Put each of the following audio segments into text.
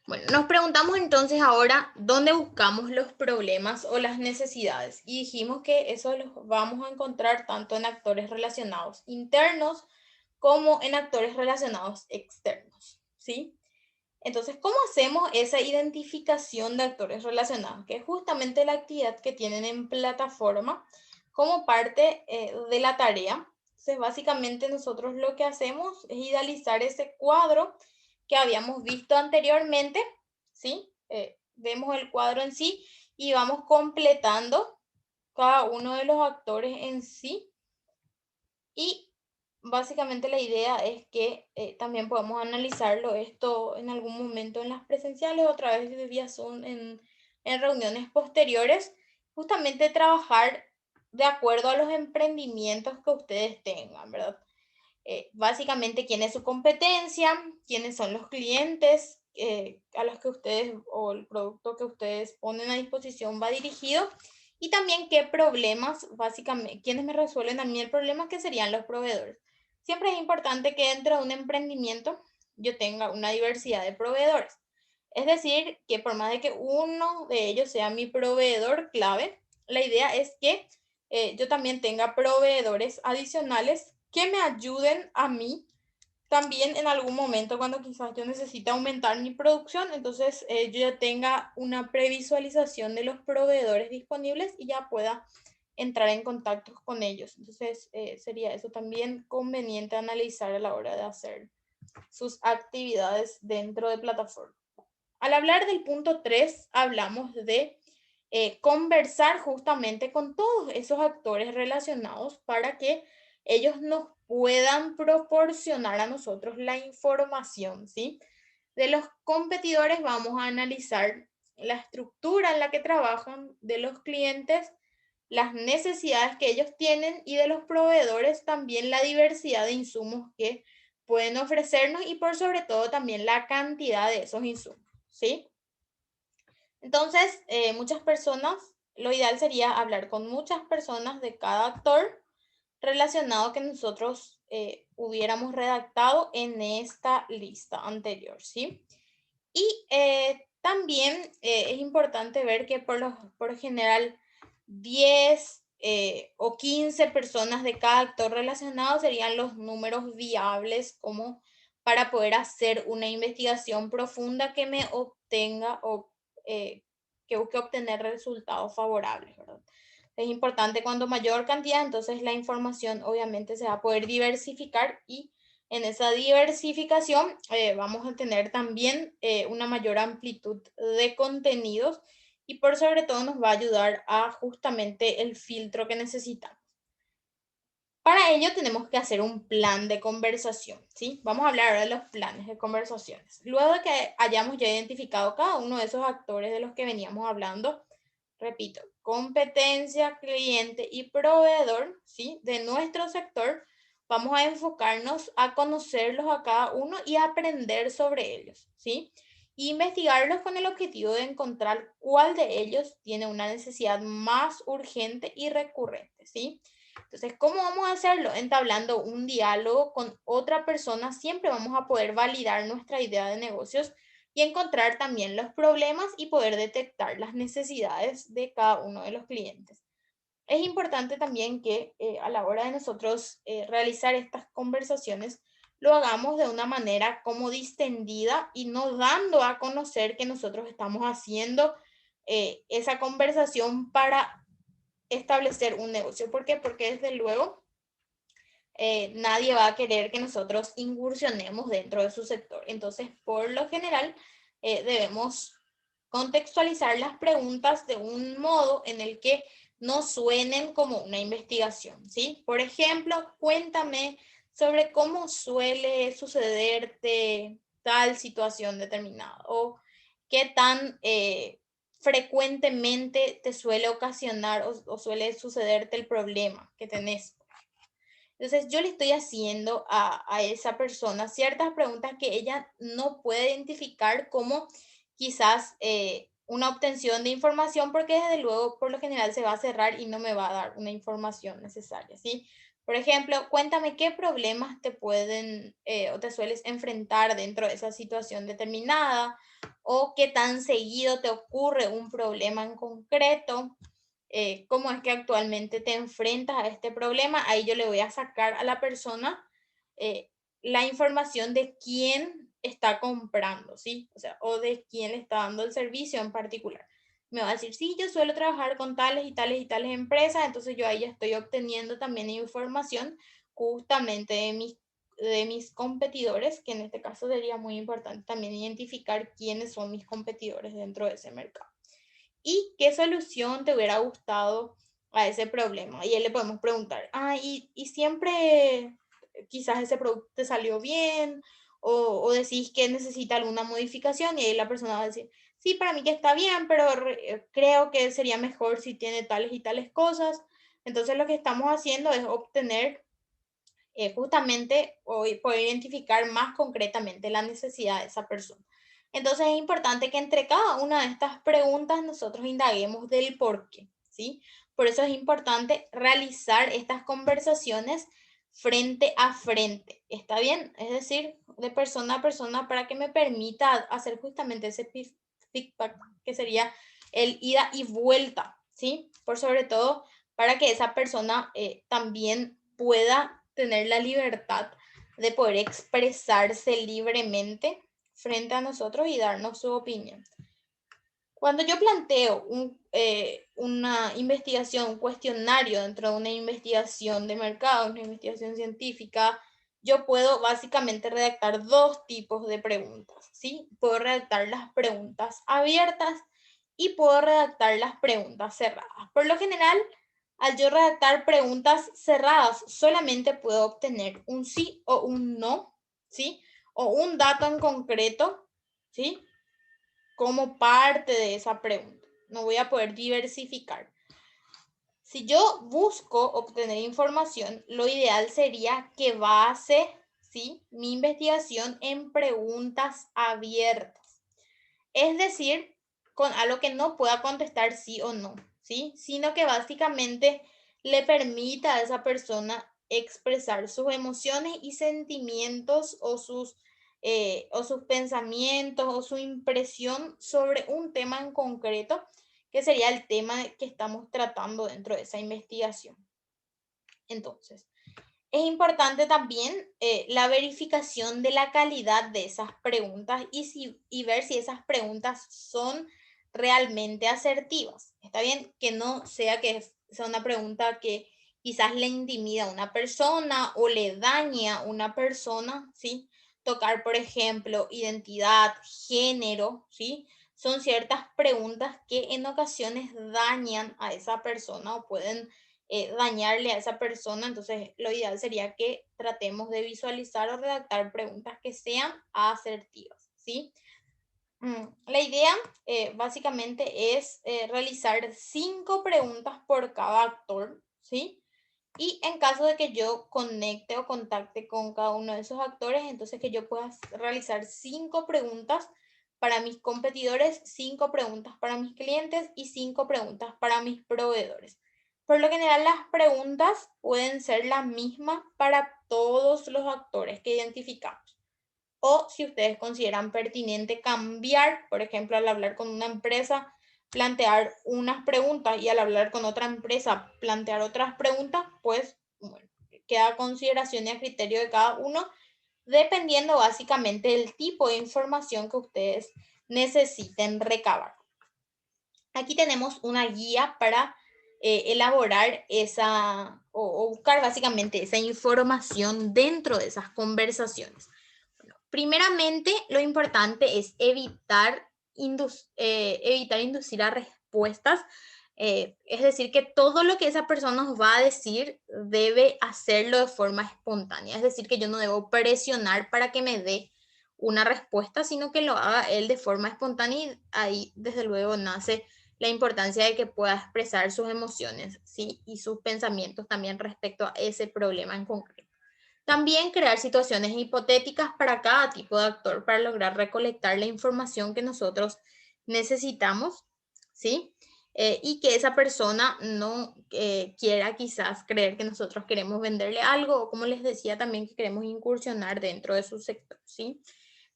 Bueno, nos preguntamos entonces ahora dónde buscamos los problemas o las necesidades. Y dijimos que eso los vamos a encontrar tanto en actores relacionados internos como en actores relacionados externos, ¿sí? Entonces, ¿cómo hacemos esa identificación de actores relacionados? Que es justamente la actividad que tienen en plataforma como parte de la tarea. Entonces, básicamente nosotros lo que hacemos es idealizar ese cuadro que habíamos visto anteriormente, ¿sí? Vemos el cuadro en sí y vamos completando cada uno de los actores en sí y básicamente la idea es que también podemos analizarlo esto en algún momento en las presenciales, otra vez de vía Zoom en reuniones posteriores, justamente trabajar de acuerdo a los emprendimientos que ustedes tengan, ¿verdad? Básicamente quién es su competencia, quiénes son los clientes a los que ustedes o el producto que ustedes ponen a disposición va dirigido y también qué problemas, básicamente, quiénes me resuelven a mí el problema que serían los proveedores. Siempre es importante que dentro de un emprendimiento yo tenga una diversidad de proveedores. Es decir, que por más de que uno de ellos sea mi proveedor clave, la idea es que yo también tenga proveedores adicionales que me ayuden a mí también en algún momento cuando quizás yo necesite aumentar mi producción, entonces yo ya tenga una previsualización de los proveedores disponibles y ya pueda entrar en contacto con ellos. Entonces sería eso también conveniente analizar a la hora de hacer sus actividades dentro de plataforma. Al hablar del punto 3 hablamos de conversar justamente con todos esos actores relacionados para que ellos nos puedan proporcionar a nosotros la información, ¿sí? De los competidores vamos a analizar la estructura en la que trabajan, de los clientes, las necesidades que ellos tienen y de los proveedores también la diversidad de insumos que pueden ofrecernos y por sobre todo también la cantidad de esos insumos, ¿sí? Entonces, muchas personas, lo ideal sería hablar con muchas personas de cada actor relacionado que nosotros hubiéramos redactado en esta lista anterior, ¿sí? Y también es importante ver que por general 10 o 15 personas de cada actor relacionado serían los números viables como para poder hacer una investigación profunda que me obtenga o que busque obtener resultados favorables, ¿verdad? Es importante cuando mayor cantidad, entonces la información obviamente se va a poder diversificar y en esa diversificación vamos a tener también una mayor amplitud de contenidos y por sobre todo nos va a ayudar a justamente el filtro que necesitamos. Para ello tenemos que hacer un plan de conversación, ¿sí? Vamos a hablar ahora de los planes de conversaciones. Luego de que hayamos ya identificado cada uno de esos actores de los que veníamos hablando, repito, competencia, cliente y proveedor, ¿sí? De nuestro sector, vamos a enfocarnos a conocerlos a cada uno y a aprender sobre ellos, ¿sí? Y investigarlos con el objetivo de encontrar cuál de ellos tiene una necesidad más urgente y recurrente, ¿sí? Entonces, ¿cómo vamos a hacerlo? Entablando un diálogo con otra persona, siempre vamos a poder validar nuestra idea de negocios y encontrar también los problemas y poder detectar las necesidades de cada uno de los clientes. Es importante también que a la hora de nosotros realizar estas conversaciones, lo hagamos de una manera como distendida y no dando a conocer que nosotros estamos haciendo esa conversación para establecer un negocio. ¿Por qué? Porque desde luego nadie va a querer que nosotros incursionemos dentro de su sector. Entonces, por lo general, debemos contextualizar las preguntas de un modo en el que no suenen como una investigación, ¿sí? Por ejemplo, cuéntame sobre cómo suele sucederte tal situación determinada o qué tan frecuentemente te suele ocasionar o suele sucederte el problema que tenés. Entonces, yo le estoy haciendo a esa persona ciertas preguntas que ella no puede identificar como quizás una obtención de información, porque desde luego, por lo general, se va a cerrar y no me va a dar una información necesaria, ¿sí? Por ejemplo, cuéntame qué problemas te pueden o te sueles enfrentar dentro de esa situación determinada, o qué tan seguido te ocurre un problema en concreto, cómo es que actualmente te enfrentas a este problema. Ahí yo le voy a sacar a la persona eh, la información de quién está comprando, ¿sí? O sea, o de quién le está dando el servicio en particular. Me va a decir, sí, yo suelo trabajar con tales y tales y tales empresas, entonces yo ahí ya estoy obteniendo también información justamente de mis competidores, que en este caso sería muy importante también identificar quiénes son mis competidores dentro de ese mercado. ¿Y qué solución te hubiera gustado a ese problema? Y ahí le podemos preguntar, y siempre quizás ese producto te salió bien, o decís que necesita alguna modificación, y ahí la persona va a decir, sí, para mí que está bien, pero creo que sería mejor si tiene tales y tales cosas. Entonces lo que estamos haciendo es obtener justamente o poder identificar más concretamente la necesidad de esa persona. Entonces es importante que entre cada una de estas preguntas nosotros indaguemos del por qué, ¿sí? Por eso es importante realizar estas conversaciones frente a frente, ¿está bien? Es decir, de persona a persona para que me permita hacer justamente ese feedback que sería el ida y vuelta, ¿sí? Por sobre todo para que esa persona también pueda tener la libertad de poder expresarse libremente frente a nosotros y darnos su opinión. Cuando yo planteo una investigación, un cuestionario dentro de una investigación de mercado, una investigación científica, yo puedo básicamente redactar dos tipos de preguntas, ¿sí? Puedo redactar las preguntas abiertas y puedo redactar las preguntas cerradas. Por lo general, al yo redactar preguntas cerradas, solamente puedo obtener un sí o un no, ¿sí? O un dato en concreto, ¿sí? Como parte de esa pregunta. No voy a poder diversificar. Si yo busco obtener información, lo ideal sería que base, ¿sí?, mi investigación en preguntas abiertas. Es decir, con algo que no pueda contestar sí o no, ¿sí? Sino que básicamente le permita a esa persona expresar sus emociones y sentimientos o sus pensamientos o su impresión sobre un tema en concreto, que sería el tema que estamos tratando dentro de esa investigación. Entonces, es importante también la verificación de la calidad de esas preguntas y ver si esas preguntas son realmente asertivas. Está bien que no sea sea una pregunta que quizás le intimida a una persona o le daña a una persona, ¿sí? Tocar, por ejemplo, identidad, género, ¿sí? Son ciertas preguntas que en ocasiones dañan a esa persona o pueden dañarle a esa persona. Entonces lo ideal sería que tratemos de visualizar o redactar preguntas que sean asertivas, ¿sí? La idea básicamente es realizar 5 preguntas por cada actor, ¿sí? Y en caso de que yo conecte o contacte con cada uno de esos actores, entonces que yo pueda realizar 5 preguntas para mis competidores, 5 preguntas para mis clientes y 5 preguntas para mis proveedores. Por lo general, las preguntas pueden ser las mismas para todos los actores que identificamos. O si ustedes consideran pertinente cambiar, por ejemplo, al hablar con una empresa, plantear unas preguntas y al hablar con otra empresa, plantear otras preguntas, pues bueno, queda a consideración y a criterio de cada uno, dependiendo básicamente del tipo de información que ustedes necesiten recabar. Aquí tenemos una guía para elaborar o buscar básicamente esa información dentro de esas conversaciones. Primeramente, lo importante es evitar inducir a respuestas. Es decir, que todo lo que esa persona nos va a decir debe hacerlo de forma espontánea. Es decir, que yo no debo presionar para que me dé una respuesta, sino que lo haga él de forma espontánea, y ahí desde luego nace la importancia de que pueda expresar sus emociones, ¿sí?, y sus pensamientos también respecto a ese problema en concreto. También crear situaciones hipotéticas para cada tipo de actor para lograr recolectar la información que nosotros necesitamos, ¿sí? Y que esa persona no quiera quizás creer que nosotros queremos venderle algo, o como les decía también, que queremos incursionar dentro de su sector, ¿sí?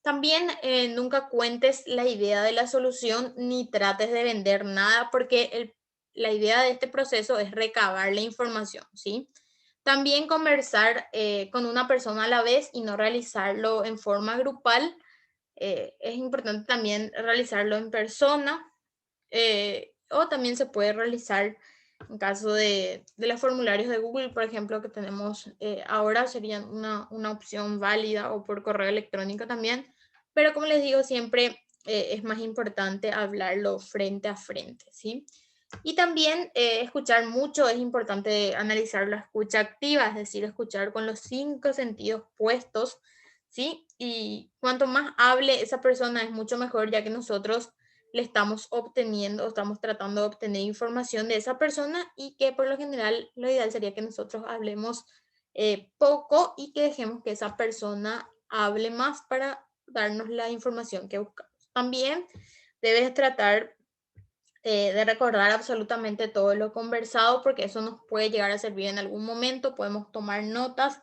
También nunca cuentes la idea de la solución ni trates de vender nada porque la idea de este proceso es recabar la información, ¿sí? También conversar con una persona a la vez y no realizarlo en forma grupal. Es importante también realizarlo en persona o también se puede realizar en caso de los formularios de Google, por ejemplo, que tenemos ahora, serían una opción válida o por correo electrónico también. Pero como les digo, siempre es más importante hablarlo frente a frente, ¿sí? Y también escuchar mucho, es importante analizar la escucha activa, es decir, escuchar con los 5 sentidos puestos, ¿sí? Y cuanto más hable esa persona es mucho mejor, ya que nosotros le estamos obteniendo, estamos tratando de obtener información de esa persona y que por lo general lo ideal sería que nosotros hablemos poco y que dejemos que esa persona hable más para darnos la información que buscamos. También debes tratar de recordar absolutamente todo lo conversado porque eso nos puede llegar a servir en algún momento, podemos tomar notas.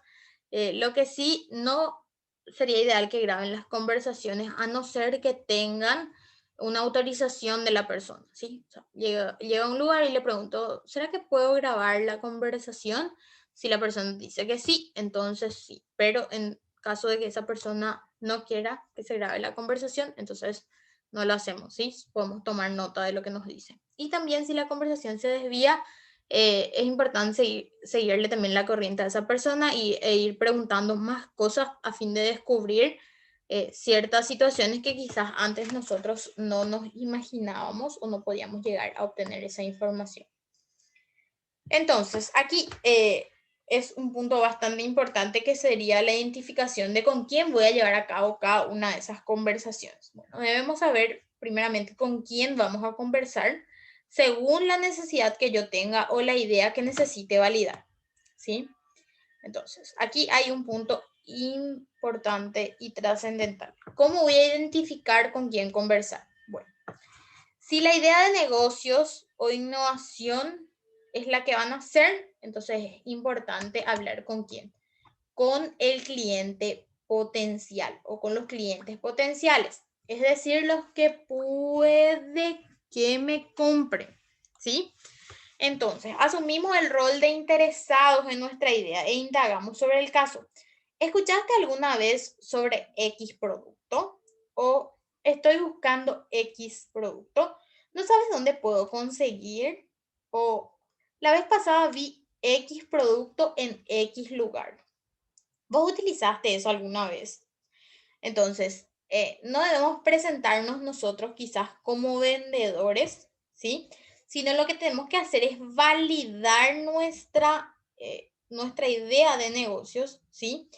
Lo que sí no sería ideal que graben las conversaciones a no ser que tengan una autorización de la persona, ¿sí? O sea, llega a un lugar y le pregunto, ¿será que puedo grabar la conversación? Si la persona dice que sí, entonces sí, pero en caso de que esa persona no quiera que se grabe la conversación, entonces no lo hacemos, ¿sí? Podemos tomar nota de lo que nos dice. Y también si la conversación se desvía, es importante seguirle también la corriente a esa persona e ir preguntando más cosas a fin de descubrir ciertas situaciones que quizás antes nosotros no nos imaginábamos o no podíamos llegar a obtener esa información. Entonces, aquí es un punto bastante importante que sería la identificación de con quién voy a llevar a cabo cada una de esas conversaciones. Bueno, debemos saber primeramente con quién vamos a conversar según la necesidad que yo tenga o la idea que necesite validar, ¿sí? Entonces, aquí hay un punto importante y trascendental. ¿Cómo voy a identificar con quién conversar? Bueno, si la idea de negocios o innovación es la que van a hacer, entonces es importante hablar con quién. Con el cliente potencial o con los clientes potenciales. Es decir, los que puede que me compren, ¿sí? Entonces, asumimos el rol de interesados en nuestra idea e indagamos sobre el caso. ¿Escuchaste alguna vez sobre X producto? ¿O estoy buscando X producto? ¿No sabes dónde puedo conseguir? ¿O la vez pasada vi X producto en X lugar? ¿Vos utilizaste eso alguna vez? Entonces, no debemos presentarnos nosotros quizás como vendedores, ¿sí? Sino lo que tenemos que hacer es validar nuestra idea de negocios, ¿sí?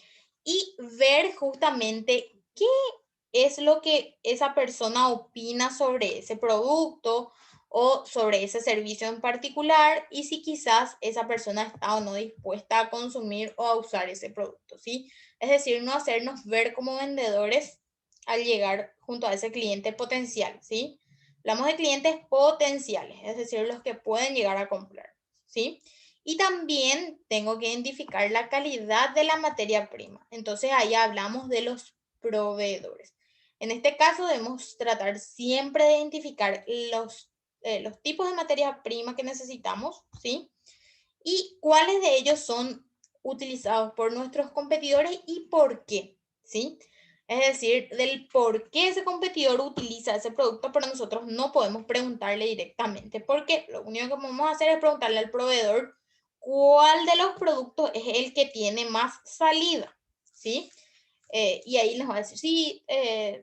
Y ver justamente qué es lo que esa persona opina sobre ese producto o sobre ese servicio en particular y si quizás esa persona está o no dispuesta a consumir o a usar ese producto, ¿sí? Es decir, no hacernos ver como vendedores al llegar junto a ese cliente potencial, ¿sí? Hablamos de clientes potenciales, es decir, los que pueden llegar a comprar, ¿sí? Y también tengo que identificar la calidad de la materia prima. Entonces ahí hablamos de los proveedores. En este caso debemos tratar siempre de identificar los tipos de materia prima que necesitamos, ¿sí? Y cuáles de ellos son utilizados por nuestros competidores y por qué, ¿sí? Es decir, del por qué ese competidor utiliza ese producto, pero nosotros no podemos preguntarle directamente, porque lo único que podemos hacer es preguntarle al proveedor cuál de los productos es el que tiene más salida, ¿sí? Y ahí les va a decir, sí,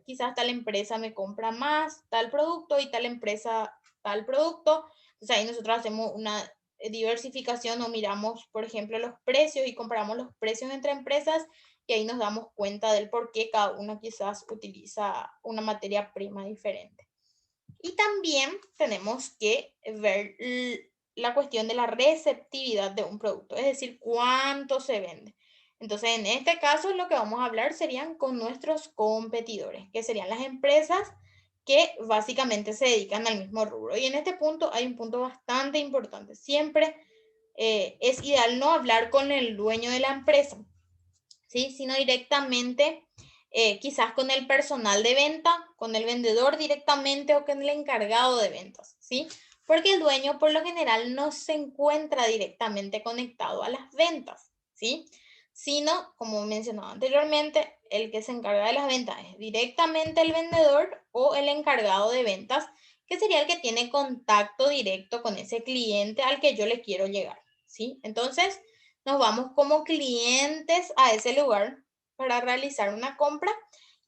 quizás tal empresa me compra más tal producto y tal empresa tal producto. Entonces ahí nosotros hacemos una diversificación o miramos, por ejemplo, los precios y comparamos los precios entre empresas y ahí nos damos cuenta del por qué cada uno quizás utiliza una materia prima diferente. Y también tenemos que ver la cuestión de la receptividad de un producto, es decir, cuánto se vende. Entonces, en este caso, lo que vamos a hablar serían con nuestros competidores, que serían las empresas que básicamente se dedican al mismo rubro. Y en este punto hay un punto bastante importante. Siempre es ideal no hablar con el dueño de la empresa, ¿sí? Sino directamente quizás con el personal de venta, con el vendedor directamente o con el encargado de ventas, ¿sí? Porque el dueño por lo general no se encuentra directamente conectado a las ventas, ¿sí? Sino, como mencionaba anteriormente, el que se encarga de las ventas es directamente el vendedor o el encargado de ventas, que sería el que tiene contacto directo con ese cliente al que yo le quiero llegar, ¿sí? Entonces, nos vamos como clientes a ese lugar para realizar una compra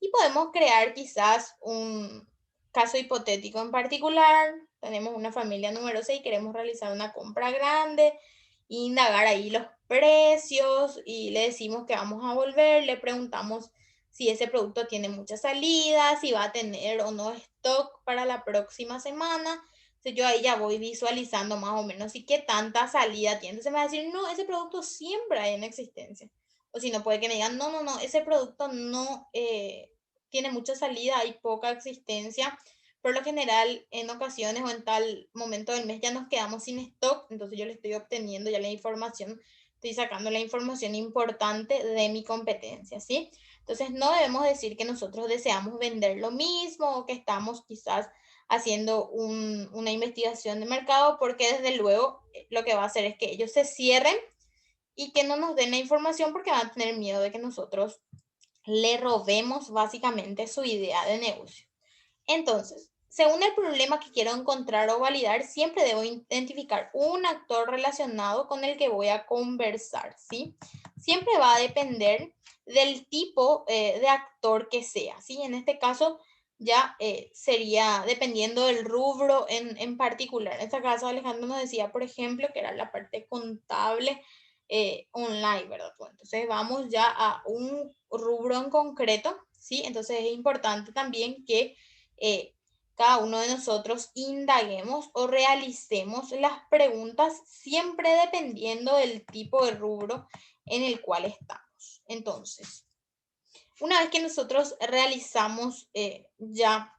y podemos crear quizás un caso hipotético en particular. Tenemos una familia numerosa y queremos realizar una compra grande, indagar ahí los precios y le decimos que vamos a volver, le preguntamos si ese producto tiene mucha salida, si va a tener o no stock para la próxima semana. Entonces yo ahí ya voy visualizando más o menos y qué tanta salida tiene. Entonces me va a decir, no, ese producto siempre hay en existencia. O si no, puede que me digan, no, no, no, ese producto no tiene mucha salida, hay poca existencia. Por lo general, en ocasiones o en tal momento del mes ya nos quedamos sin stock, entonces yo le estoy obteniendo ya la información, estoy sacando la información importante de mi competencia, ¿sí? Entonces no debemos decir que nosotros deseamos vender lo mismo o que estamos quizás haciendo una investigación de mercado, porque desde luego lo que va a hacer es que ellos se cierren y que no nos den la información porque van a tener miedo de que nosotros le robemos básicamente su idea de negocio. Entonces, según el problema que quiero encontrar o validar, siempre debo identificar un actor relacionado con el que voy a conversar, ¿sí? Siempre va a depender del tipo de actor que sea, ¿sí? En este caso ya sería dependiendo del rubro en particular. En este caso, Alejandro nos decía, por ejemplo, que era la parte contable online, ¿verdad? Bueno, entonces vamos ya a un rubro en concreto, ¿sí? Entonces es importante también que cada uno de nosotros indaguemos o realicemos las preguntas siempre dependiendo del tipo de rubro en el cual estamos. Entonces, una vez que nosotros realizamos ya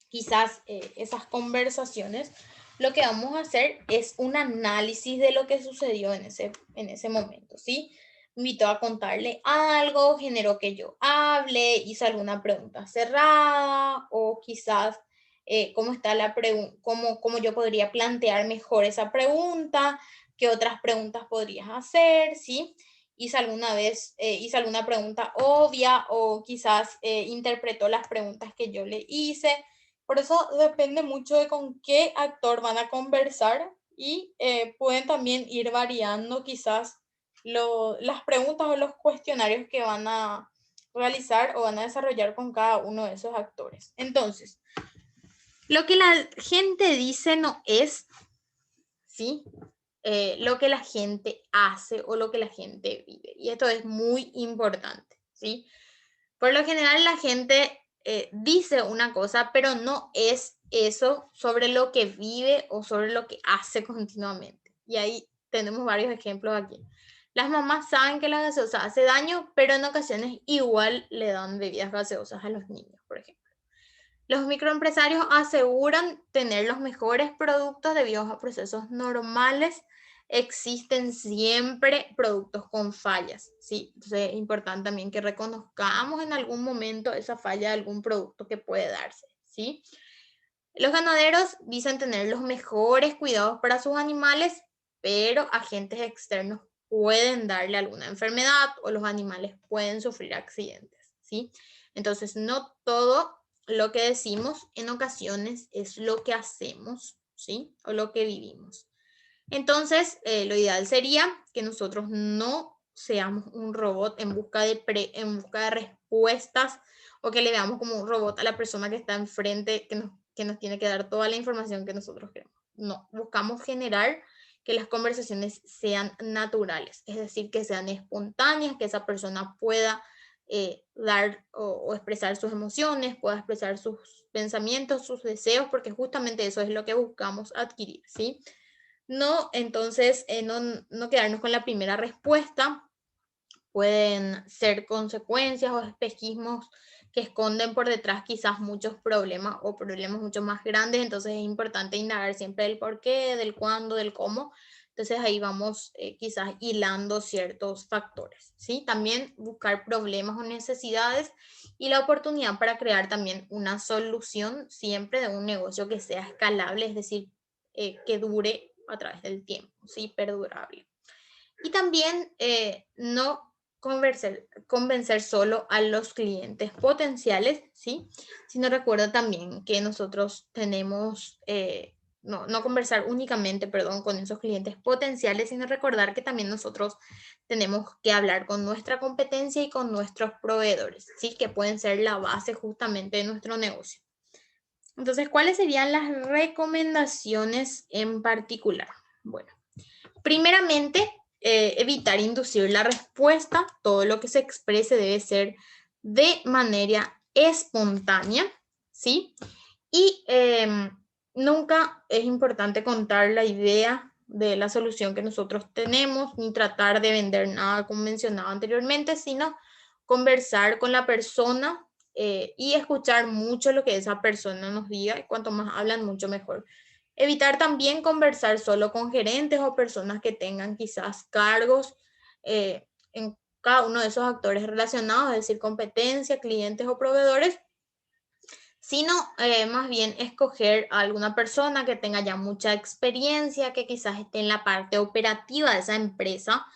quizás esas conversaciones, lo que vamos a hacer es un análisis de lo que sucedió en ese momento, ¿sí? Me invitó a contarle algo, generó que yo hable, hizo alguna pregunta cerrada o quizás cómo está la pregunta, cómo yo podría plantear mejor esa pregunta, qué otras preguntas podrías hacer, ¿sí? Hice alguna pregunta obvia o quizás interpretó las preguntas que yo le hice. Por eso depende mucho de con qué actor van a conversar y pueden también ir variando quizás las preguntas o los cuestionarios que van a realizar o van a desarrollar con cada uno de esos actores. Entonces, lo que la gente dice no es, ¿sí? Lo que la gente hace o lo que la gente vive. Y esto es muy importante, ¿sí? Por lo general la gente dice una cosa, pero no es eso sobre lo que vive o sobre lo que hace continuamente. Y ahí tenemos varios ejemplos aquí. Las mamás saben que la gaseosa hace daño, pero en ocasiones igual le dan bebidas gaseosas a los niños, por ejemplo. Los microempresarios aseguran tener los mejores productos debido a procesos normales. Existen siempre productos con fallas, ¿sí? Entonces es importante también que reconozcamos en algún momento esa falla de algún producto que puede darse, ¿sí? Los ganaderos dicen tener los mejores cuidados para sus animales, pero agentes externos pueden darle alguna enfermedad o los animales pueden sufrir accidentes, ¿sí? Entonces, no todo lo que decimos en ocasiones es lo que hacemos, ¿sí? O lo que vivimos. Entonces, lo ideal sería que nosotros no seamos un robot en busca de respuestas o que le veamos como un robot a la persona que está enfrente, que nos tiene que dar toda la información que nosotros queremos. No, buscamos generar que las conversaciones sean naturales, es decir, que sean espontáneas, que esa persona pueda dar o expresar sus emociones, pueda expresar sus pensamientos, sus deseos, porque justamente eso es lo que buscamos adquirir, ¿sí? No, entonces, no quedarnos con la primera respuesta. Pueden ser consecuencias o espejismos que esconden por detrás quizás muchos problemas o problemas mucho más grandes. Entonces es importante indagar siempre del por qué, del cuándo, del cómo, Entonces ahí vamos quizás hilando ciertos factores, ¿sí? También buscar problemas o necesidades y la oportunidad para crear también una solución siempre de un negocio que sea escalable, es decir, que dure a través del tiempo, ¿sí? Perdurable. Y también no convencer solo a los clientes potenciales, ¿sí? Sino recuerda también que nosotros tenemos, no conversar únicamente, perdón, con esos clientes potenciales, sino recordar que también nosotros tenemos que hablar con nuestra competencia y con nuestros proveedores, ¿sí? Que pueden ser la base justamente de nuestro negocio. Entonces, ¿cuáles serían las recomendaciones en particular? Bueno, primeramente, evitar inducir la respuesta. Todo lo que se exprese debe ser de manera espontánea, ¿sí? Y nunca es importante contar la idea de la solución que nosotros tenemos, ni tratar de vender nada como mencionaba anteriormente, sino conversar con la persona y escuchar mucho lo que esa persona nos diga, y cuanto más hablan, mucho mejor. Evitar también conversar solo con gerentes o personas que tengan quizás cargos en cada uno de esos actores relacionados, es decir, competencia, clientes o proveedores, sino más bien escoger a alguna persona que tenga ya mucha experiencia, que quizás esté en la parte operativa de esa empresa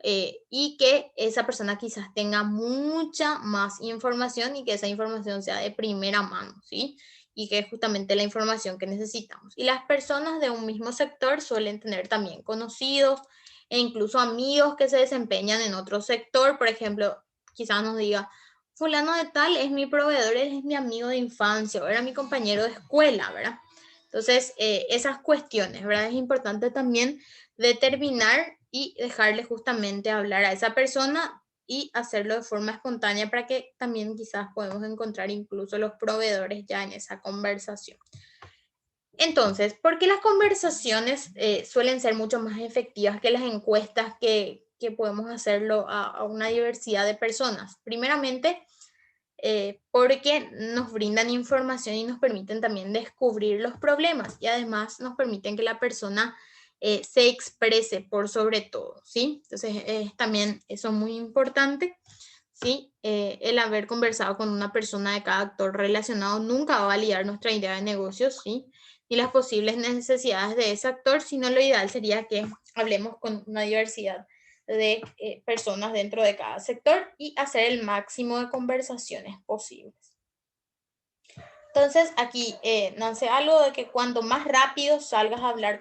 y que esa persona quizás tenga mucha más información y que esa información sea de primera mano, ¿sí? Y que es justamente la información que necesitamos. Y las personas de un mismo sector suelen tener también conocidos e incluso amigos que se desempeñan en otro sector. Por ejemplo, quizás nos diga, fulano de tal es mi proveedor, él es mi amigo de infancia, o era mi compañero de escuela, ¿verdad? Entonces, esas cuestiones, ¿verdad? Es importante también determinar y dejarle justamente hablar a esa persona y hacerlo de forma espontánea para que también quizás podemos encontrar incluso los proveedores ya en esa conversación. Entonces, ¿por qué las conversaciones suelen ser mucho más efectivas que las encuestas que podemos hacerlo a una diversidad de personas? Primeramente, porque nos brindan información y nos permiten también descubrir los problemas y además nos permiten que la persona se exprese por sobre todo, ¿sí? Entonces, también eso es muy importante, ¿sí? El haber conversado con una persona de cada actor relacionado nunca va a validar nuestra idea de negocio, ¿sí? Ni las posibles necesidades de ese actor, sino lo ideal sería que hablemos con una diversidad de personas dentro de cada sector y hacer el máximo de conversaciones posibles. Entonces, aquí nace algo de que cuanto más rápido salgas a hablar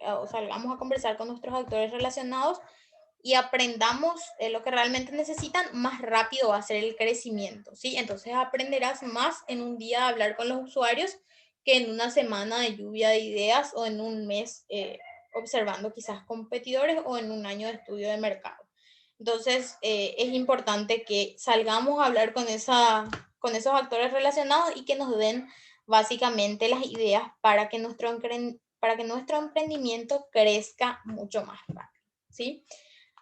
o salgamos a conversar con nuestros actores relacionados y aprendamos lo que realmente necesitan, más rápido va a ser el crecimiento, ¿sí? Entonces aprenderás más en un día a hablar con los usuarios que en una semana de lluvia de ideas o en un mes observando quizás competidores o en un año de estudio de mercado. Entonces, es importante que salgamos a hablar con esos actores relacionados y que nos den básicamente las ideas para que nuestro emprendimiento crezca mucho más rápido, ¿sí?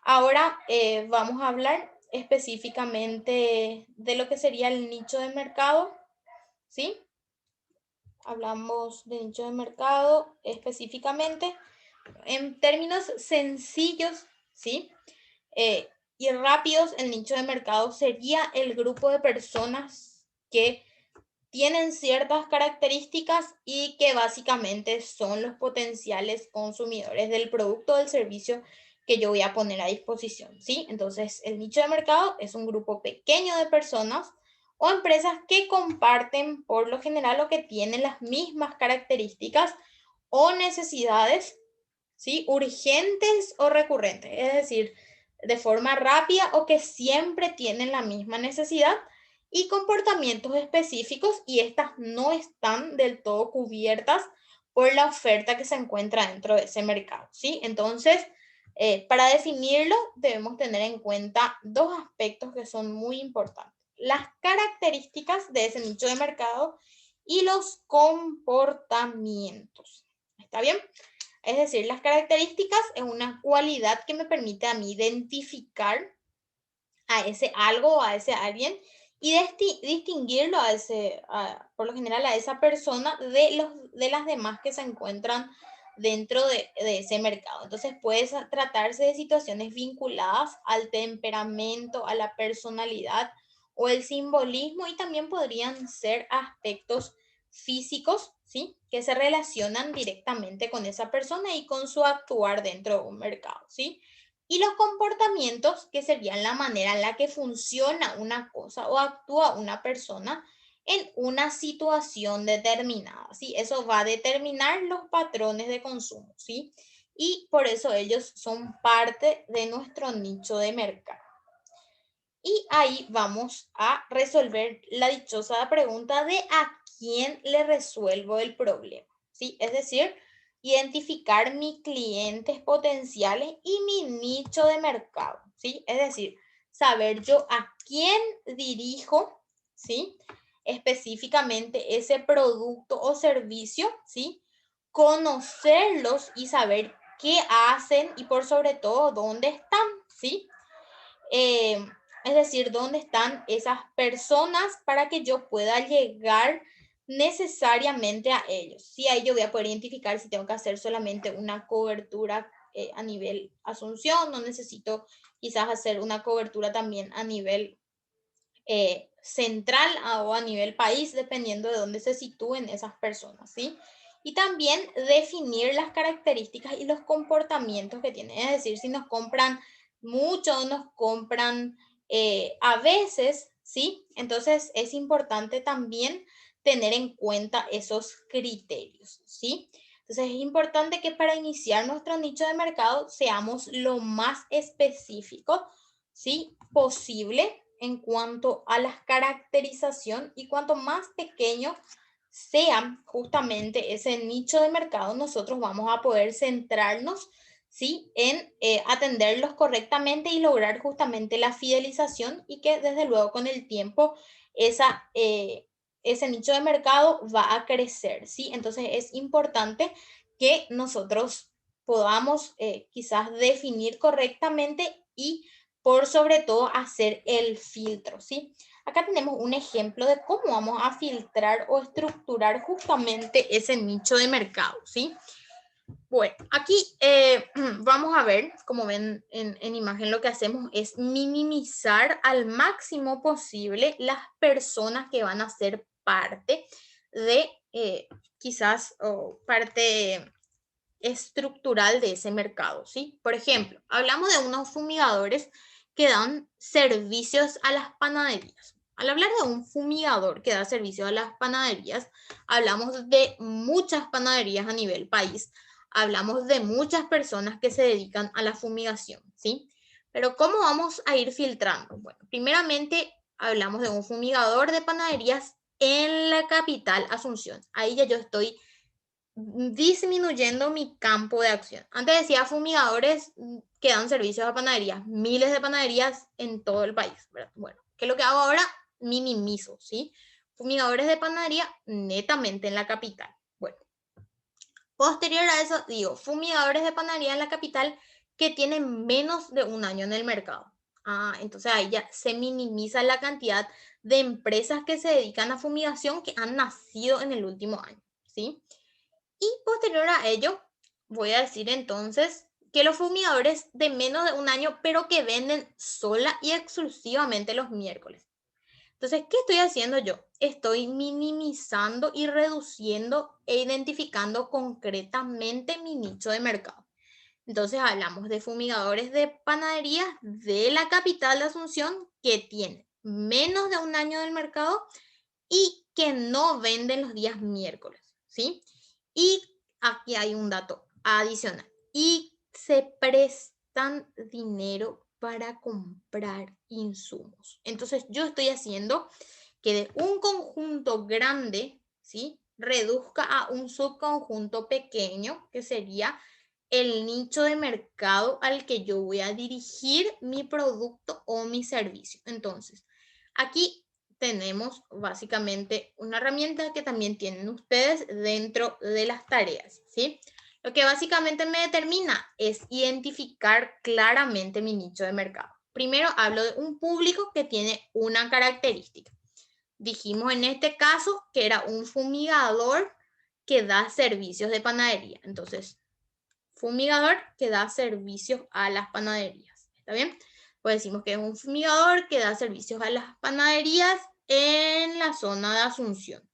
Ahora vamos a hablar específicamente de lo que sería el nicho de mercado, ¿sí? Hablamos de nicho de mercado específicamente en términos sencillos, ¿sí? Y rápidos, el nicho de mercado sería el grupo de personas que tienen ciertas características y que básicamente son los potenciales consumidores del producto o del servicio que yo voy a poner a disposición, ¿sí? Entonces, el nicho de mercado es un grupo pequeño de personas o empresas que comparten por lo general o que tienen las mismas características o necesidades, ¿sí? Urgentes o recurrentes, es decir, de forma rápida o que siempre tienen la misma necesidad y comportamientos específicos y estas no están del todo cubiertas por la oferta que se encuentra dentro de ese mercado, ¿sí? Entonces, para definirlo debemos tener en cuenta dos aspectos que son muy importantes. Las características de ese nicho de mercado y los comportamientos. ¿Está bien? Es decir, las características es una cualidad que me permite a mí identificar a ese algo o a ese alguien y distinguirlo por lo general a esa persona de las demás que se encuentran dentro de ese mercado. Entonces puede tratarse de situaciones vinculadas al temperamento, a la personalidad o el simbolismo, y también podrían ser aspectos físicos, ¿sí? Que se relacionan directamente con esa persona y con su actuar dentro de un mercado, ¿sí? Y los comportamientos, que serían la manera en la que funciona una cosa o actúa una persona en una situación determinada, ¿sí? Eso va a determinar los patrones de consumo, ¿sí? Y por eso ellos son parte de nuestro nicho de mercado. Y ahí vamos a resolver la dichosa pregunta de a quién le resuelvo el problema, ¿sí? Es decir, identificar mis clientes potenciales y mi nicho de mercado, ¿sí? Es decir, saber yo a quién dirijo, ¿sí? Específicamente ese producto o servicio, ¿sí? Conocerlos y saber qué hacen y por sobre todo dónde están, ¿sí? Eh, es decir, dónde están esas personas para que yo pueda llegar necesariamente a ellos. Sí, ahí yo voy a poder identificar si tengo que hacer solamente una cobertura a nivel Asunción, no necesito quizás hacer una cobertura también a nivel central o a nivel país, dependiendo de dónde se sitúen esas personas, ¿sí? Y también definir las características y los comportamientos que tienen. Es decir, si nos compran mucho o nos compran a veces, ¿sí? Entonces es importante también tener en cuenta esos criterios, ¿sí? Entonces es importante que para iniciar nuestro nicho de mercado seamos lo más específicos, ¿sí? Posible en cuanto a la caracterización, y cuanto más pequeño sea justamente ese nicho de mercado, nosotros vamos a poder centrarnos, ¿sí? En atenderlos correctamente y lograr justamente la fidelización, y que desde luego con el tiempo ese nicho de mercado va a crecer, ¿sí? Entonces es importante que nosotros podamos quizás definir correctamente y por sobre todo hacer el filtro, ¿sí? Acá tenemos un ejemplo de cómo vamos a filtrar o estructurar justamente ese nicho de mercado, ¿sí? Bueno, aquí vamos a ver, como ven en imagen, lo que hacemos es minimizar al máximo posible las personas que van a ser parte de quizás parte estructural de ese mercado, ¿sí? Por ejemplo, hablamos de unos fumigadores que dan servicios a las panaderías. Al hablar de un fumigador que da servicio a las panaderías, hablamos de muchas panaderías a nivel país, hablamos de muchas personas que se dedican a la fumigación, ¿sí? Pero ¿cómo vamos a ir filtrando? Bueno, primeramente hablamos de un fumigador de panaderías en la capital Asunción. Ahí ya yo estoy disminuyendo mi campo de acción. Antes decía fumigadores que dan servicios a panaderías, miles de panaderías en todo el país, ¿verdad? Bueno, ¿qué es lo que hago ahora? Minimizo, ¿sí? Fumigadores de panadería netamente en la capital. Bueno, posterior a eso digo, fumigadores de panadería en la capital que tienen menos de un año en el mercado. Ah, entonces ahí ya se minimiza la cantidad de empresas que se dedican a fumigación que han nacido en el último año, ¿sí? Y posterior a ello, voy a decir entonces que los fumigadores de menos de un año, pero que venden sola y exclusivamente los miércoles. Entonces, ¿qué estoy haciendo yo? Estoy minimizando y reduciendo e identificando concretamente mi nicho de mercado. Entonces, hablamos de fumigadores de panaderías de la capital de Asunción que tienen menos de un año del mercado y que no venden los días miércoles, ¿sí? Y aquí hay un dato adicional. Y se prestan dinero para comprar insumos. Entonces yo estoy haciendo que de un conjunto grande, ¿sí? Reduzca a un subconjunto pequeño, que sería el nicho de mercado al que yo voy a dirigir mi producto o mi servicio. Entonces, aquí tenemos básicamente una herramienta que también tienen ustedes dentro de las tareas, ¿sí? Lo que básicamente me determina es identificar claramente mi nicho de mercado. Primero hablo de un público que tiene una característica. Dijimos en este caso que era un fumigador que da servicios de panadería. Entonces, fumigador que da servicios a las panaderías. ¿Está bien? Pues decimos que es un fumigador que da servicios a las panaderías en la zona de Asunción.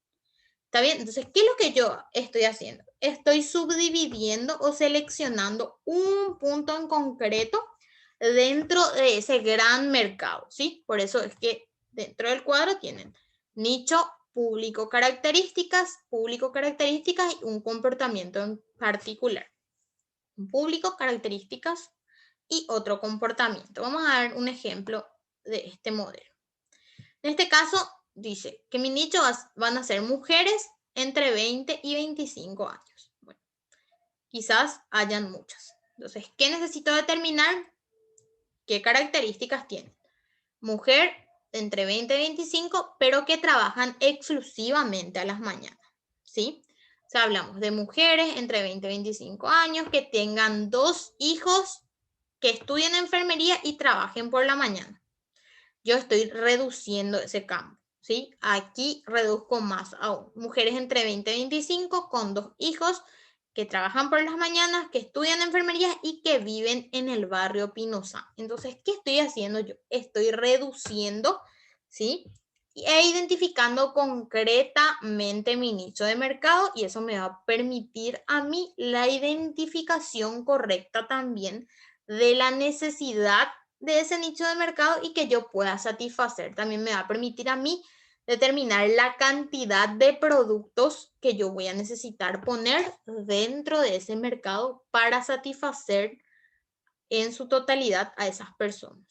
¿Está bien? Entonces, ¿qué es lo que yo estoy haciendo? Estoy subdividiendo o seleccionando un punto en concreto dentro de ese gran mercado, ¿sí? Por eso es que dentro del cuadro tienen nicho, público, características y un comportamiento en particular. Un público, características y otro comportamiento. Vamos a ver un ejemplo de este modelo. En este caso, dice que mi nicho van a ser mujeres entre 20 y 25 años. Bueno, quizás hayan muchas. Entonces, ¿qué necesito determinar? ¿Qué características tienen? Mujer entre 20 y 25, pero que trabajan exclusivamente a las mañanas, ¿sí? O sea, hablamos de mujeres entre 20 y 25 años que tengan 2 hijos que estudien enfermería y trabajen por la mañana. Yo estoy reduciendo ese campo, ¿sí? Aquí reduzco más aún. Mujeres entre 20 y 25 con 2 hijos que trabajan por las mañanas, que estudian enfermería y que viven en el barrio Pinoza. Entonces, ¿qué estoy haciendo yo? Estoy reduciendo, ¿sí? E identificando concretamente mi nicho de mercado y eso me va a permitir a mí la identificación correcta también de la necesidad de ese nicho de mercado y que yo pueda satisfacer. También me va a permitir a mí determinar la cantidad de productos que yo voy a necesitar poner dentro de ese mercado para satisfacer en su totalidad a esas personas.